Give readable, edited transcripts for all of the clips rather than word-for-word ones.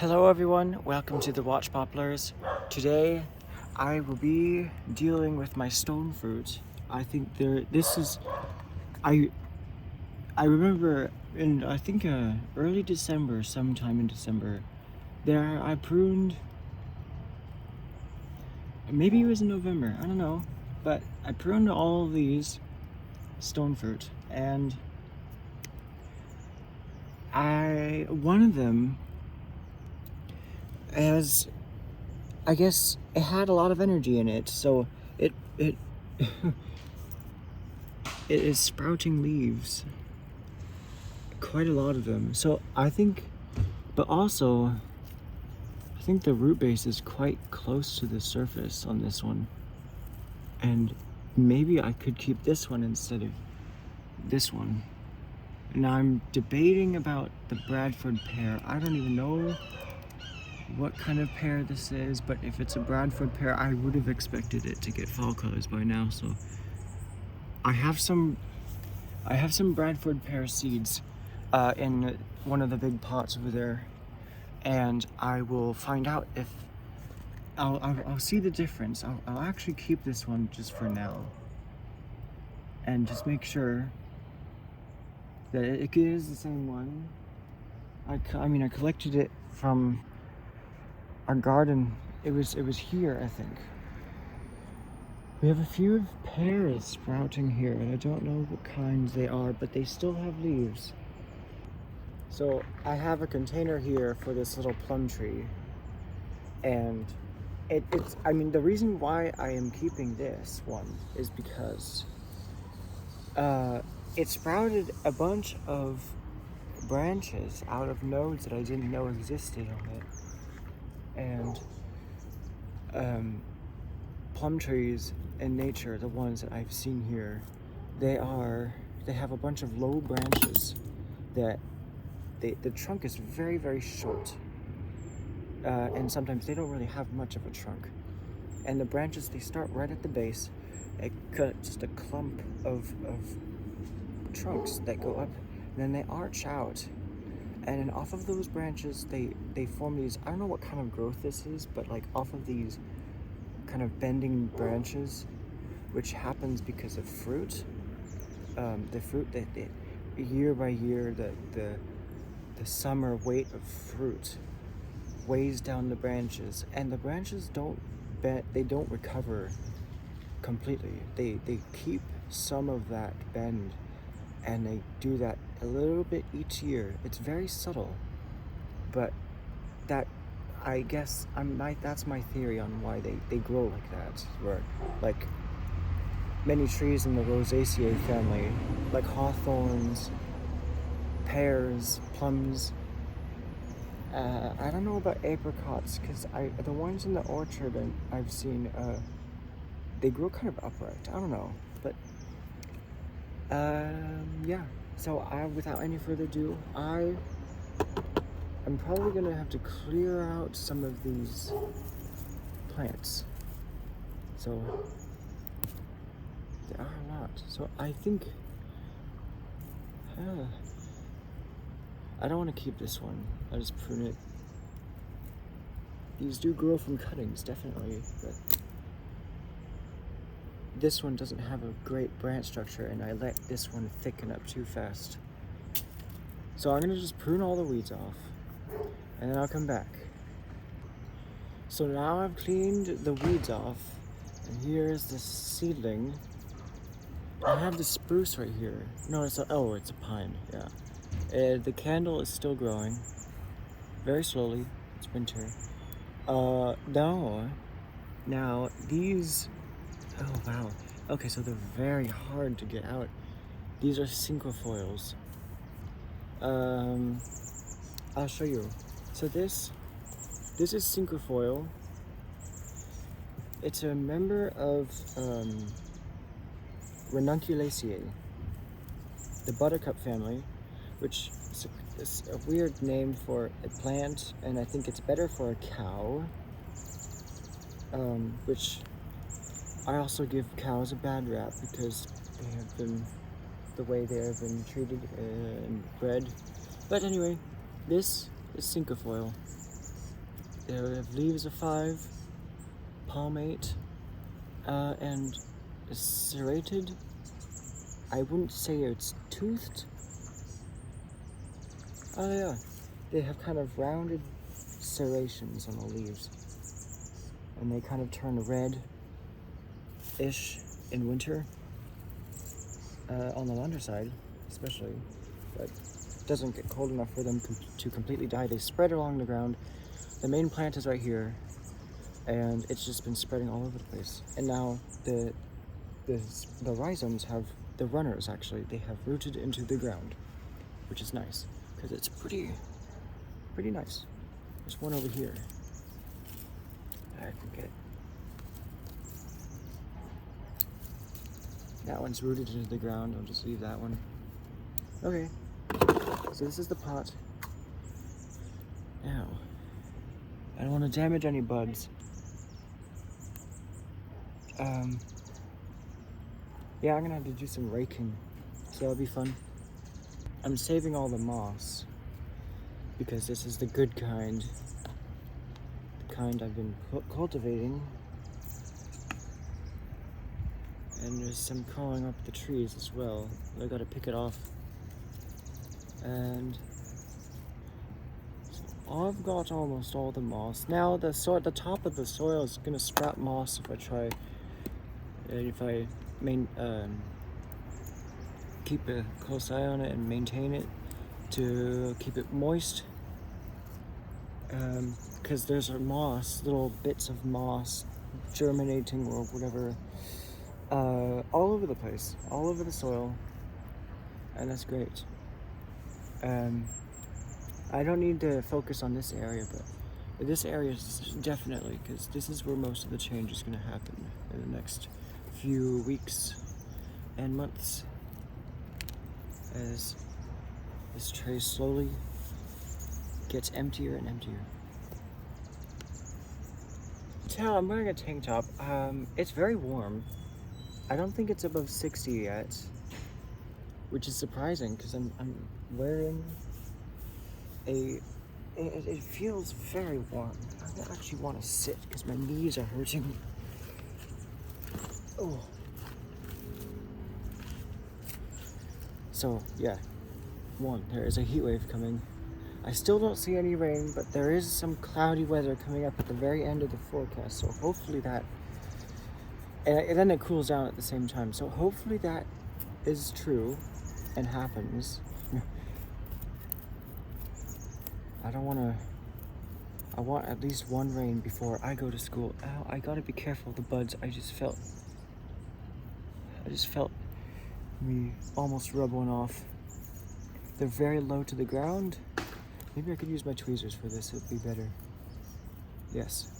Hello everyone, welcome to the Watch Poplars. Today I will be dealing with my stone fruit. I think I remember in early December, sometime in December, I pruned, maybe it was in November, I don't know, but I pruned all of these stone fruit, and one of them has, I guess it had a lot of energy in it, so it it is sprouting leaves, quite a lot of them. So I think the root base is quite close to the surface on this one, and maybe I could keep this one instead of this one. Now I'm debating about the Bradford pear. I don't even know what kind of pear this is, but if it's a Bradford pear, I would have expected it to get fall colors by now. So I have some Bradford pear seeds in one of the big pots over there, and I will find out if I'll see the difference. I'll actually keep this one just for now, and just make sure that it is the same one. I collected it from our garden. It was here, I think. We have a few pears sprouting here, and I don't know what kinds they are, but they still have leaves. So I have a container here for this little plum tree, and the reason why I am keeping this one is because it sprouted a bunch of branches out of nodes that I didn't know existed on it. And plum trees in nature, the ones that I've seen here, they have a bunch of low branches that the trunk is very, very short, and sometimes they don't really have much of a trunk, and the branches, they start right at the base. It cuts just a clump of trunks that go up, and then they arch out, and then off of those branches they form these, I don't know what kind of growth this is, but like off of these kind of bending branches, which happens because of fruit. The fruit that year by year, the summer weight of fruit weighs down the branches, and the branches don't recover completely. They keep some of that bend, and they do that a little bit each year. It's very subtle, but that, I guess, that's my theory on why they grow like that. Where, like, many trees in the Rosaceae family, like hawthorns, pears, plums. I don't know about apricots, because the ones in the orchard I've seen, they grow kind of upright. I don't know, but yeah. So without any further ado, I'm probably gonna have to clear out some of these plants. So there are a lot. So I think I don't want to keep this one. I'll just prune it. These do grow from cuttings, definitely, but this one doesn't have a great branch structure, and I let this one thicken up too fast. So I'm gonna just prune all the weeds off, and then I'll come back. So now I've cleaned the weeds off, and here's the seedling. I have the spruce right here. No, it's a pine, yeah. The candle is still growing, very slowly. It's winter. No. Now these, oh wow. Okay, so they're very hard to get out. These are cinquefoils. I'll show you. So this is cinquefoil. It's a member of Ranunculaceae, the buttercup family, which is a weird name for a plant, and I think it's better for a cow, which I also give cows a bad rap because they have been, the way they have been treated and bred. But anyway, this is cinquefoil. They have leaves of 5, palmate, and serrated. I wouldn't say it's toothed. Oh yeah, they have kind of rounded serrations on the leaves, and they kind of turn red-ish in winter, on the underside especially, but it doesn't get cold enough for them to completely die. They spread along the ground. The main plant is right here, and it's just been spreading all over the place. And now the rhizomes have, the runners actually, they have rooted into the ground, which is nice, because it's pretty nice. There's one over here. I can get. That one's rooted into the ground. I'll just leave that one. Okay. So this is the pot. Now, I don't want to damage any buds. Yeah, I'm gonna have to do some raking, so that'll be fun. I'm saving all the moss because this is the good kind. The kind I've been cultivating. And there's some crawling up the trees as well. I gotta pick it off. And so I've got almost all the moss. Now the top of the soil is gonna sprout moss if I keep a close eye on it and maintain it to keep it moist. Because there's little bits of moss germinating or whatever, all over the place, all over the soil, and that's great. I don't need to focus on this area, but this area is definitely, because this is where most of the change is going to happen in the next few weeks and months, as this tray slowly gets emptier and emptier. So I'm wearing a tank top. It's very warm. I don't think it's above 60 yet, which is surprising because I'm wearing it feels very warm. I actually want to sit because my knees are hurting. Oh. So yeah, there is a heat wave coming. I still don't see any rain, but there is some cloudy weather coming up at the very end of the forecast, so hopefully that, and then it cools down at the same time, so hopefully that is true and happens. I want at least one rain before I go to school. Ow, I gotta be careful of the buds. I just felt me almost rub one off. They're very low to the ground. Maybe I could use my tweezers for this, it'd be better. Yes.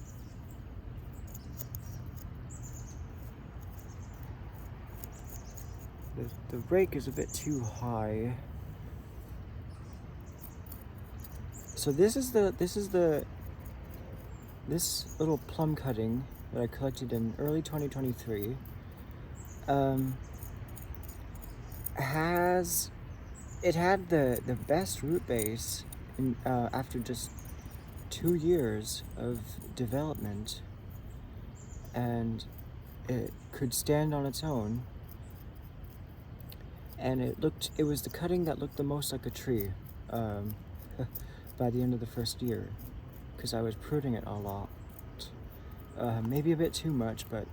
The rake is a bit too high. So this little plum cutting that I collected in early 2023 had the best root base after just 2 years of development, and it could stand on its own, and it was the cutting that looked the most like a tree by the end of the first year, because I was pruning it a lot, maybe a bit too much, but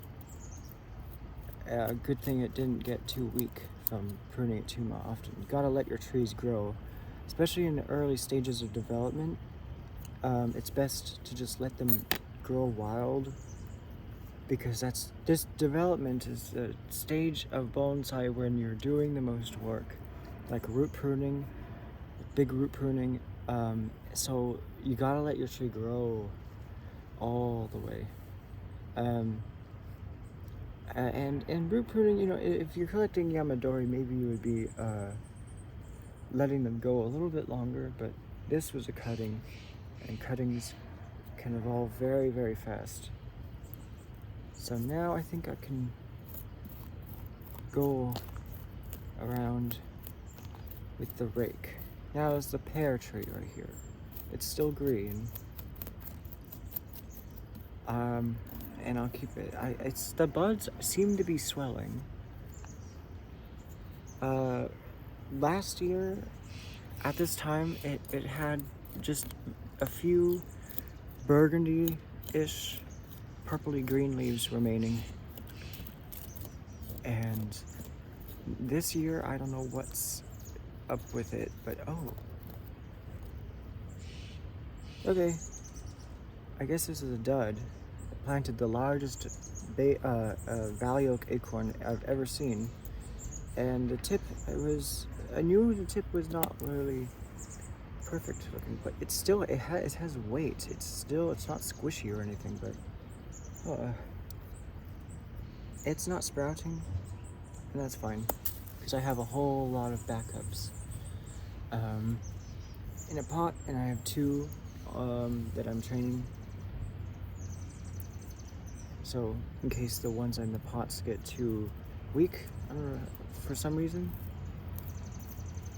a good thing it didn't get too weak from pruning it too often. You gotta let your trees grow, especially in the early stages of development. It's best to just let them grow wild, because this development is the stage of bonsai when you're doing the most work, like root pruning, big root pruning. So you gotta let your tree grow all the way. And root pruning, if you're collecting Yamadori, maybe you would be letting them go a little bit longer, but this was a cutting, and cuttings can evolve very, very fast. So now I think I can go around with the rake. Now there's the pear tree right here. It's still green. And I'll keep it. The buds seem to be swelling. Last year, at this time, it had just a few burgundy-ish, purpley green leaves remaining. And this year, I don't know what's up with it, but oh. Okay. I guess this is a dud. I planted the largest valley oak acorn I've ever seen. And the tip, I knew the tip was not really perfect looking, but it's still, it has weight. It's not squishy or anything, but it's not sprouting, and that's fine, because I have a whole lot of backups in a pot, and I have two that I'm training. So in case the ones in the pots get too weak for some reason,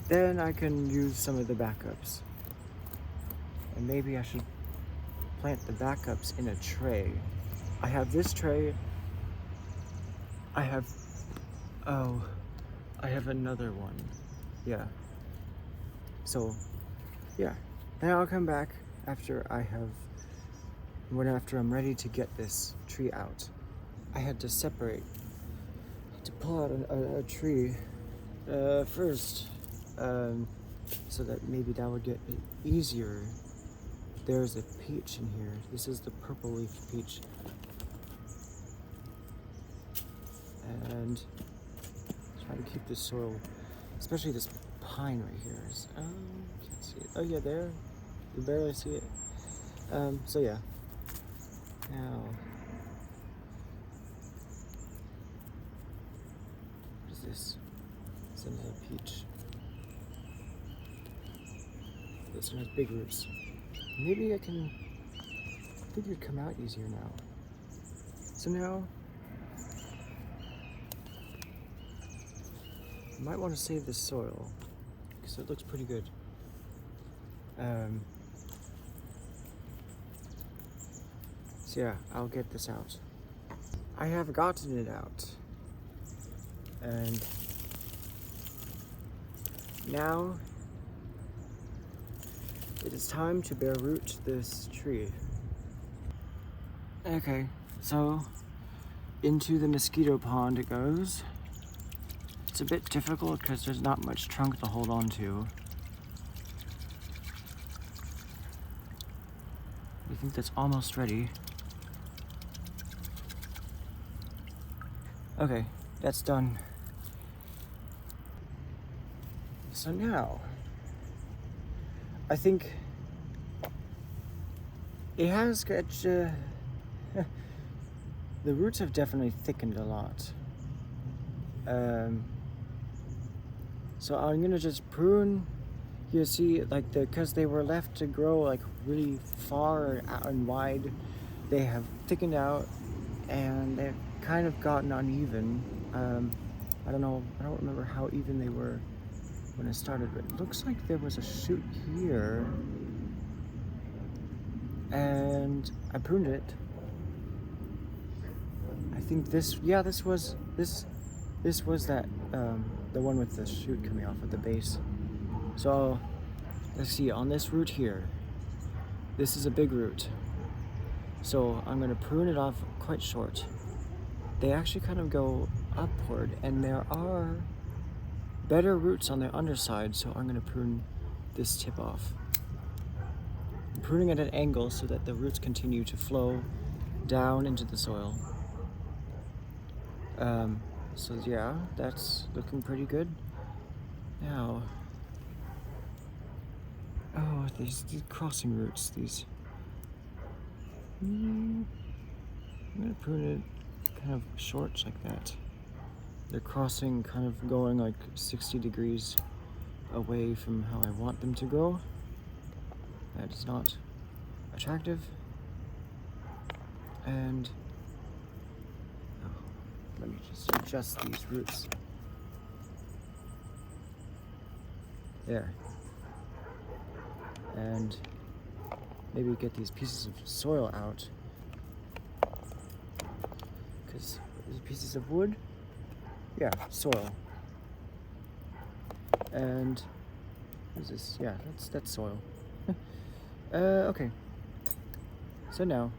then I can use some of the backups. And maybe I should plant the backups in a tray. I have this tray. I have another one. Yeah. So, yeah. Then I'll come back after I'm ready to get this tree out. I had to pull out a tree first, so that maybe that would get easier. There's a peach in here. This is the purple leaf peach. And try to keep the soil, especially this pine right here. Can't see it. Oh yeah, there. You barely see it. So yeah. Now, what is this? It's another peach. This one has big roots. Maybe I think it'd come out easier now. So now, I might want to save the soil, because it looks pretty good. So yeah, I'll get this out. I have gotten it out. And now it is time to bare root this tree. Okay, so into the mosquito pond it goes. It's a bit difficult because there's not much trunk to hold on to. I think that's almost ready. Okay, that's done. So now, I think it has got, the roots have definitely thickened a lot. So I'm gonna just prune. You see, like because they were left to grow like really far out and wide, they have thickened out and they've kind of gotten uneven. I don't remember how even they were when I started, but it looks like there was a shoot here, and I pruned it. I think this was that the one with the shoot coming off at the base. So let's see, on this root here, this is a big root, so I'm going to prune it off quite short. They actually kind of go upward, and there are better roots on the underside, so I'm going to prune this tip off. I'm pruning at an angle so that the roots continue to flow down into the soil. So yeah, that's looking pretty good. Now, oh, these crossing roots, these. I'm gonna prune it kind of short like that. They're crossing, kind of going like 60 degrees away from how I want them to grow. That is not attractive. And let me just adjust these roots. There. And maybe get these pieces of soil out. these? These pieces of wood? Yeah, soil. And what is this? Yeah, that's soil. Okay. So now,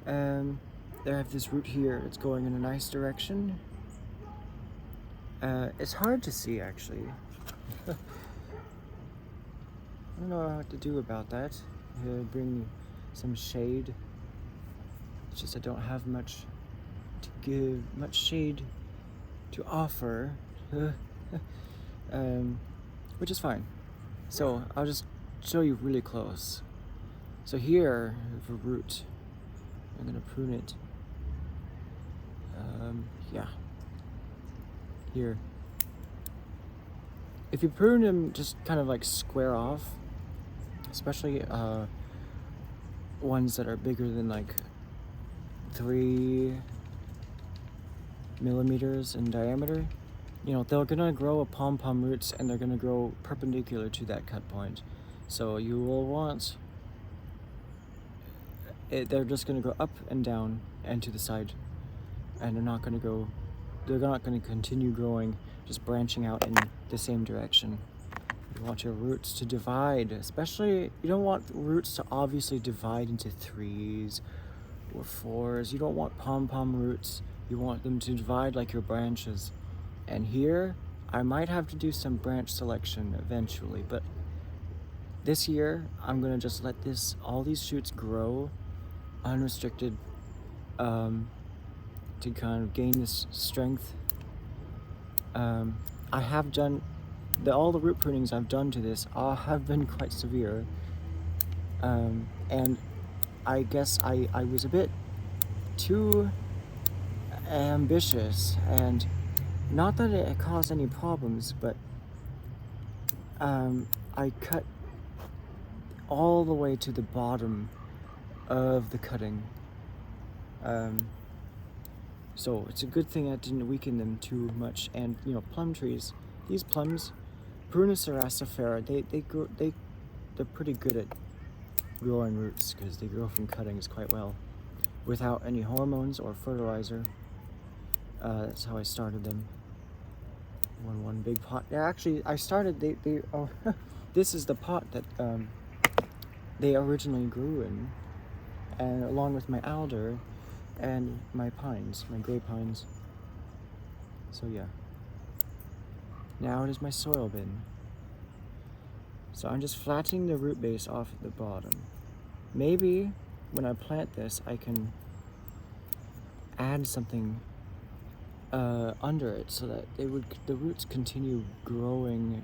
there I have this root here. It's going in a nice direction. It's hard to see actually. I don't know what to do about that. Bring some shade. It's just I don't have much to give, much shade to offer, which is fine. So I'll just show you really close. So here, the root, I'm gonna prune it. Yeah. Here. If you prune them, just kind of like square off, especially ones that are bigger than like 3 millimeters in diameter, you know, they're gonna grow a pom-pom roots and they're gonna grow perpendicular to that cut point. So you will want it, they're just gonna go up and down and to the side, and they're not gonna continue growing, just branching out in the same direction. You want your roots to divide, especially, you don't want roots to obviously divide into 3s or 4s. You don't want pom-pom roots. You want them to divide like your branches. And here, I might have to do some branch selection eventually, but this year, I'm gonna just let all these shoots grow unrestricted, to kind of gain this strength. I have done, all the root prunings I've done to this have been quite severe. And I guess I was a bit too ambitious, and not that it caused any problems, but I cut all the way to the bottom of the cutting. So it's a good thing I didn't weaken them too much. And you know, plum trees, these plums, Prunus cerasifera, they're pretty good at growing roots because they grow from cuttings quite well, without any hormones or fertilizer. That's how I started them. One big pot. Yeah, actually, I started. This is the pot that they originally grew in, and along with my alder and my pines, my gray pines. So yeah. Now it is my soil bin. So I'm just flattening the root base off at the bottom. Maybe when I plant this, I can add something under it so that the roots continue growing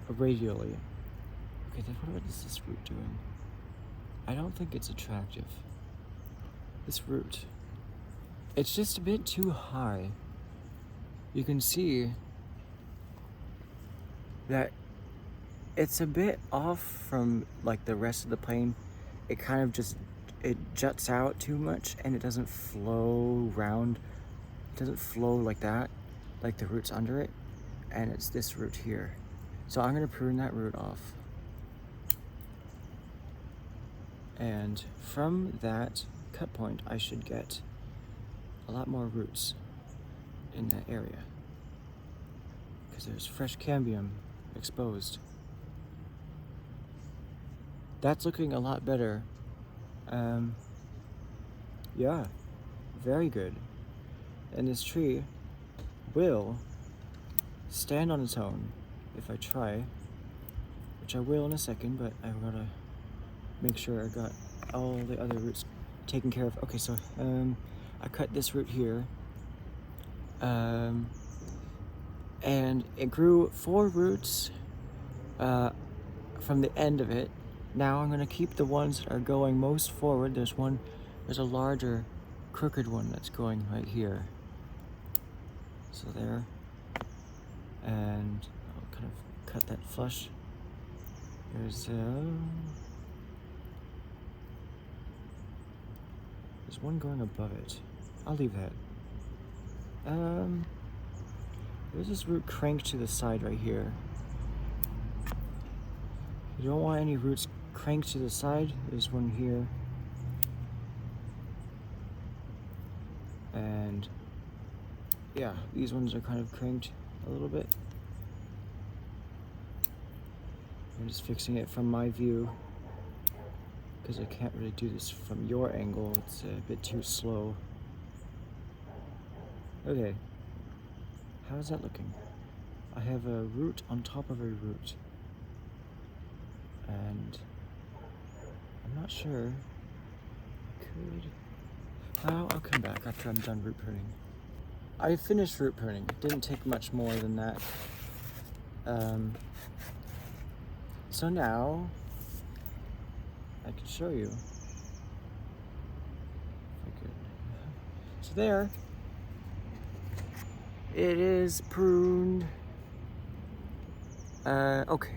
radially. Okay, then what is this root doing? I don't think it's attractive. This root, it's just a bit too high. You can see that it's a bit off from like the rest of the plane. It kind of just, it juts out too much and it doesn't flow round. It doesn't flow like that, like the roots under it. And it's this root here. So I'm gonna prune that root off. And from that cut point, I should get a lot more roots in that area, because there's fresh cambium exposed. That's looking a lot better. Yeah, very good. And this tree will stand on its own if I try, which I will in a second, but I've gotta make sure I got all the other roots taken care of. Okay, so I cut this root here, and it grew 4 roots from the end of it. Now I'm gonna keep the ones that are going most forward. There's a larger crooked one that's going right here. So there, and I'll kind of cut that flush. There's one going above it. I'll leave that. There's this root cranked to the side right here. You don't want any roots cranked to the side. There's one here. And yeah, these ones are kind of cranked a little bit. I'm just fixing it from my view because I can't really do this from your angle. It's a bit too slow. Okay, how's that looking? I have a root on top of a root, and I'm not sure. I'll come back after I'm done root pruning. I finished root pruning. It didn't take much more than that. So now I can show you. If I could. So there, it is pruned. Okay.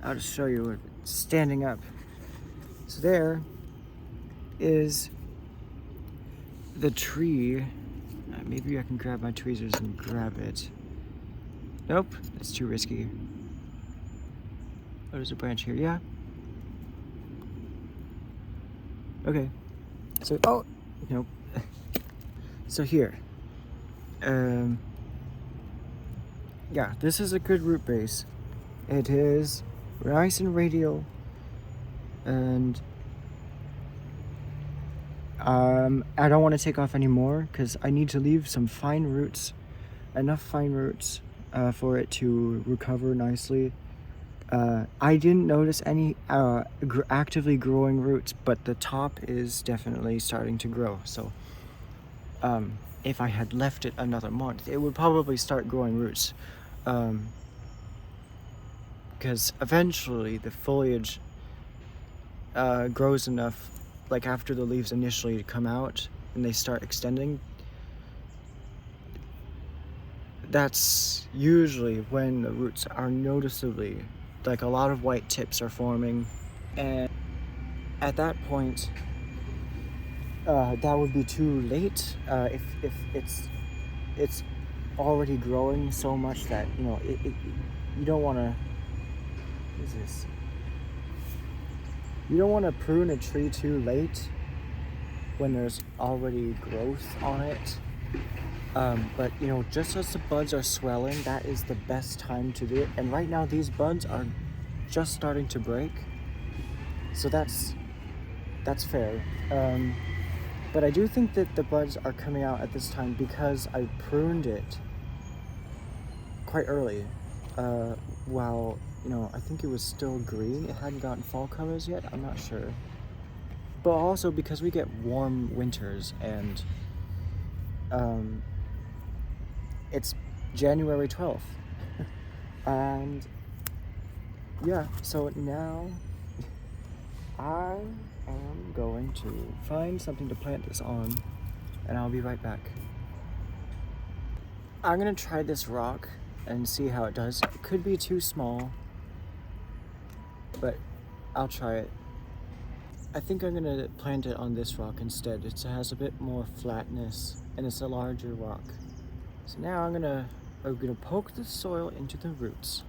I'll just show you it standing up. So there is the tree. Maybe I can grab my tweezers and grab it. Nope, that's too risky. Oh, there's a branch here, yeah? Okay. So, oh, nope. So here. Yeah, this is a good root base. It is nice and radial, and I don't want to take off anymore because I need to leave some fine roots, enough fine roots for it to recover nicely. I didn't notice any actively growing roots, but the top is definitely starting to grow. So if I had left it another month, it would probably start growing roots. Because eventually the foliage grows enough, like after the leaves initially come out and they start extending, that's usually when the roots are noticeably, like a lot of white tips are forming, and at that point that would be too late. If it's already growing so much that you don't want to. What is this? You don't want to prune a tree too late when there's already growth on it. But just as the buds are swelling, that is the best time to do it. And right now these buds are just starting to break, so that's fair. But I do think that the buds are coming out at this time because I pruned it quite early, while I think it was still green. It hadn't gotten fall colors yet, I'm not sure. But also because we get warm winters, and it's January 12th. And yeah, so now I am going to find something to plant this on, and I'll be right back. I'm gonna try this rock and see how it does. It could be too small, but I'll try it. I think I'm gonna plant it on this rock instead. It has a bit more flatness and it's a larger rock. So now I'm gonna poke the soil into the roots.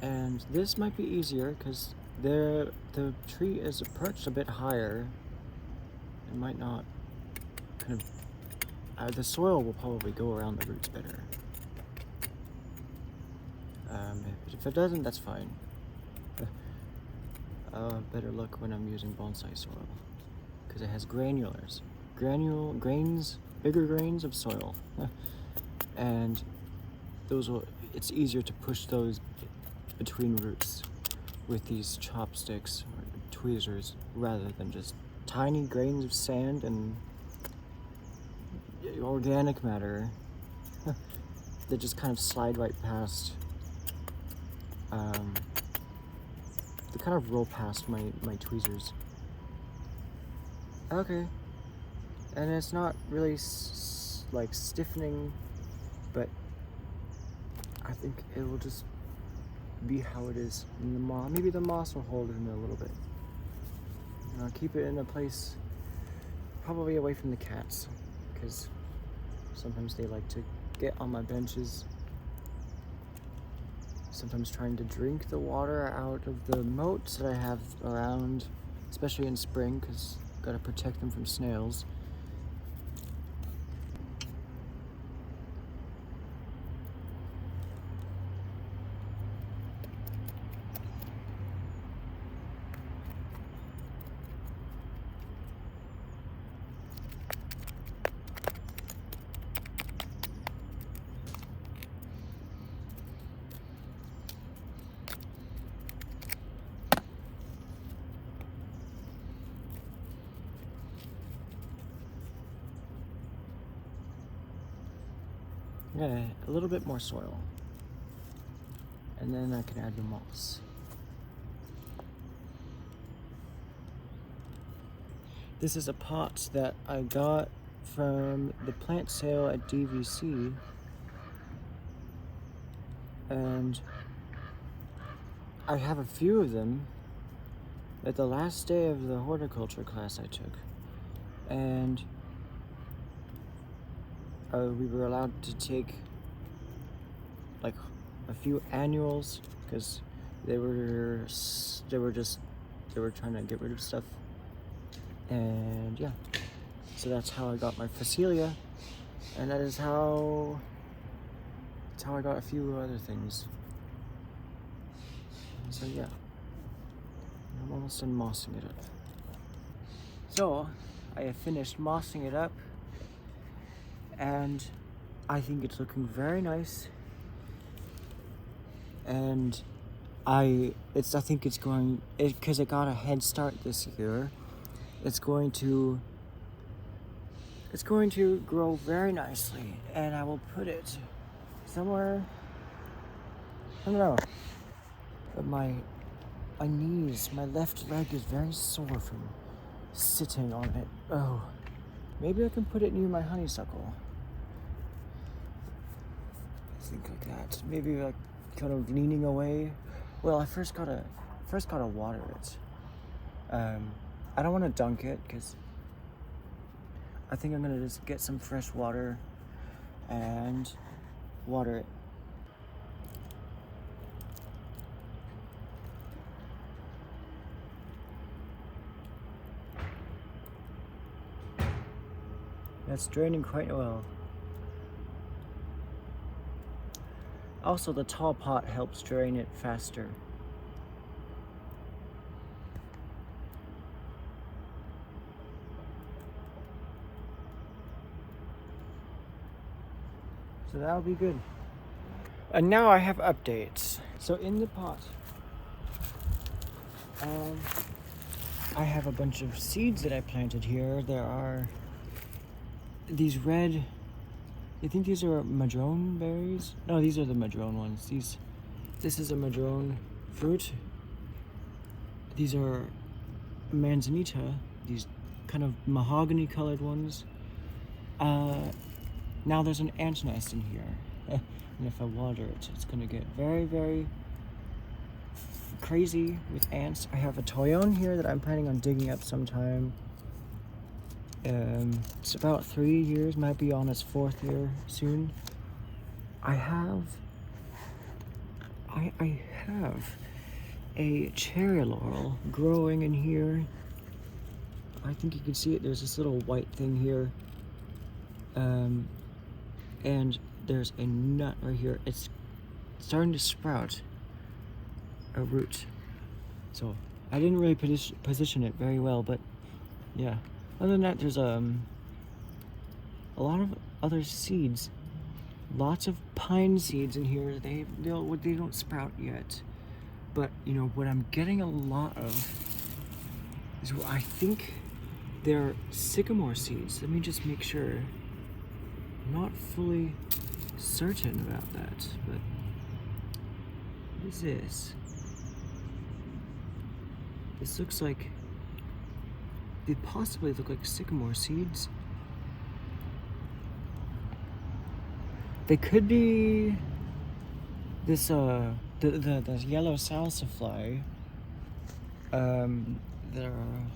And this might be easier because the tree is perched a bit higher. It might not the soil will probably go around the roots better. If it doesn't, that's fine. Better luck when I'm using bonsai soil because it has grains, bigger grains of soil, and it's easier to push those between roots with these chopsticks or tweezers rather than just tiny grains of sand and organic matter that just kind of slide right past. They kind of roll past my tweezers. Okay, and it's not really like stiffening, but I think it will just be how it is. And maybe the moss will hold it in a little bit. And I'll keep it in a place probably away from the cats, because sometimes they like to get on my benches, sometimes trying to drink the water out of the moats that I have around. especially in spring, because gotta protect them from snails. I'm gonna a little bit more soil, and then I can add the moss. This is a pot that I got from the plant sale at DVC, and I have a few of them at the last day of the horticulture class I took, and we were allowed to take like a few annuals because they were trying to get rid of stuff, and yeah, so that's how I got my Phacelia, and that's how I got a few other things. So yeah, I'm almost done mossing it up. So I have finished mossing it up, and I think it's looking very nice. And I think it's going, because it got a head start this year, it's going to grow very nicely, and I will put it somewhere, I don't know, but my knees, my left leg is very sore from sitting on it. Oh, maybe I can put it near my honeysuckle. I think like that. Maybe like kind of leaning away. Well, I first gotta water it. I don't want to dunk it because I think I'm gonna just get some fresh water and water it. That's draining quite well. Also, the tall pot helps drain it faster. So that'll be good. And now I have updates. So in the pot, I have a bunch of seeds that I planted here. There are these red, I think these are madrone berries. No, these are the madrone ones. This is a madrone fruit. These are manzanita, these kind of mahogany colored ones. Now there's an ant nest in here. And if I water it, it's gonna get very, very crazy with ants. I have a toyon here that I'm planning on digging up sometime. It's about 3 years, might be on its 4th year soon. I have a cherry laurel growing in here. I think you can see it. There's this little white thing here. And there's a nut right here. It's starting to sprout a root. So I didn't really position it very well, but yeah. Other than that, there's a lot of other seeds. Lots of pine seeds in here. They don't sprout yet. But you know what I'm getting a lot of is what I think they're sycamore seeds. Let me just make sure. I'm not fully certain about that, but what is this? This looks like, they possibly look like sycamore seeds. They could be this the yellow salsify. There are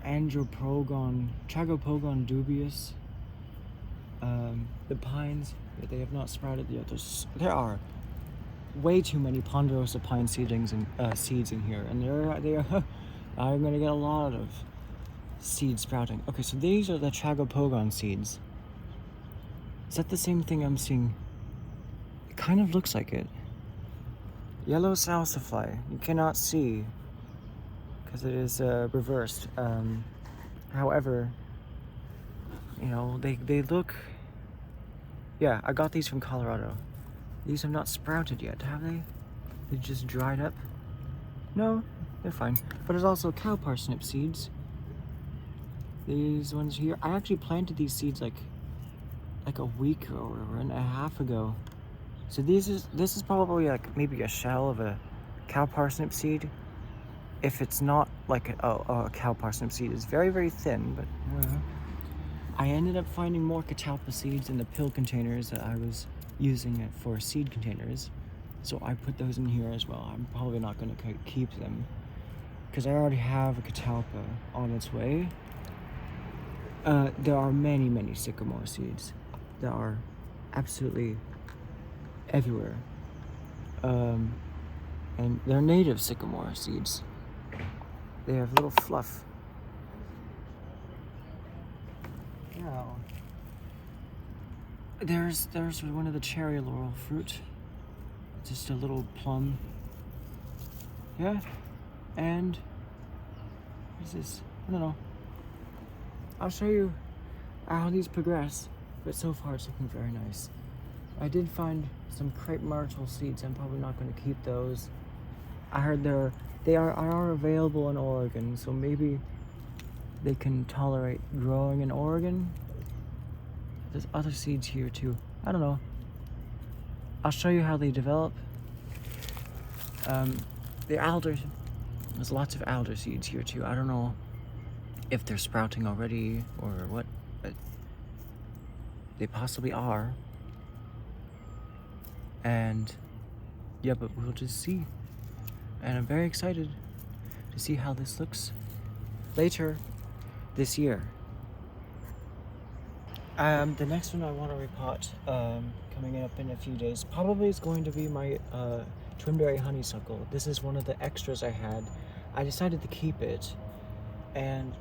Tragopogon dubius. The pines, but they have not sprouted yet. There are way too many ponderosa pine seedlings and seeds in here, and they are I'm gonna get a lot of seeds sprouting. Okay, so these are the Tragopogon seeds. Is that the same thing I'm seeing? It kind of looks like it. Yellow salsify. You cannot see because it is reversed. However, you know, they look. Yeah, I got these from Colorado. These have not sprouted yet, have they? They just dried up? No, they're fine. But there's also cow parsnip seeds. These ones here. I actually planted these seeds like a week or and a half ago. So this is probably like maybe a shell of a cow parsnip seed. If it's not like a cow parsnip seed, it's very, very thin, but I ended up finding more catalpa seeds in the pill containers that I was using it for seed containers. So I put those in here as well. I'm probably not going to keep them because I already have a catalpa on its way. There are many, many sycamore seeds that are absolutely everywhere. And they're native sycamore seeds. They have little fluff. Now, there's one of the cherry laurel fruit. Just a little plum. Yeah, and what is this? I don't know. I'll show you how these progress, but so far it's looking very nice. I did find some crepe myrtle seeds. I'm probably not going to keep those. I heard they are available in Oregon, so maybe they can tolerate growing in Oregon. There's other seeds here too. I don't know. I'll show you how they develop. The alder, there's lots of alder seeds here too. I don't know if they're sprouting already or what, but they possibly are. And yeah, but we'll just see. And I'm very excited to see how this looks later this year. The next one I want to repot coming up in a few days probably is going to be my twinberry honeysuckle. This is one of the extras I had. I decided to keep it, and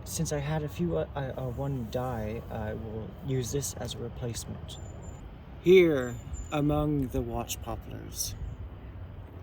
since I had a few one die, I will use this as a replacement. Here among the watch poplars,